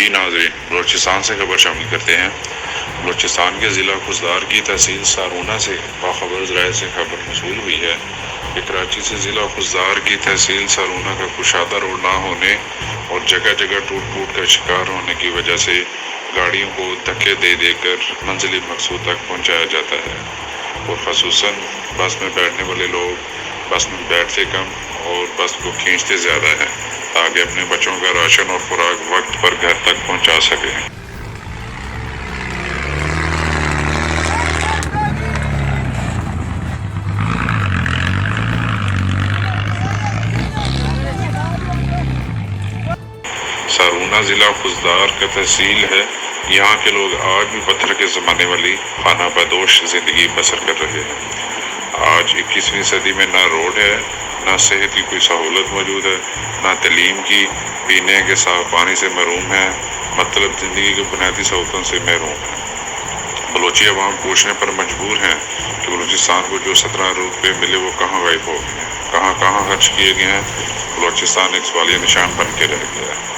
जी नाज़रीन, बलोचिस्तान से खबर शामिल करते हैं। बलोचिस्तान के ज़िला खुज़दार की तहसील सारूना से बाखबर ज़राए से खबर मौसूल हुई है कि कराची से ज़िला खुज़दार की तहसील सारूना का कुशादा रोड ना होने और जगह जगह टूट फूट का शिकार होने की वजह से गाड़ियों को धक्के दे देकर मंजिल मकसूद तक पहुँचाया जाता है और ख़ुसूसन बस में बैठने वाले लोग बस में बैठते कम और बस को खींचते ज़्यादा हैं ताकि अपने बच्चों का राशन और खुराक वक्त पर घर तक पहुंचा सकें। सारूना ज़िला खुज़दार का तहसील है। यहाँ के लोग आज भी पत्थर के ज़माने वाली खाना बदोश ज़िंदगी बसर कर रहे हैं। आज 21वीं सदी में ना रोड है, ना सेहत की कोई सहूलत मौजूद है, ना तालीम की, पीने के साफ पानी से महरूम है, मतलब ज़िंदगी की बुनियादी सहूलतों से महरूम है। बलोची अवाम पूछने पर मजबूर हैं कि बलूचिस्तान को जो 17 रुपये मिले वो कहाँ गायब हो गए हैं, कहाँ कहाँ खर्च किए गए हैं। बलूचिस्तान एक सवालिया निशान बन के रह गया है।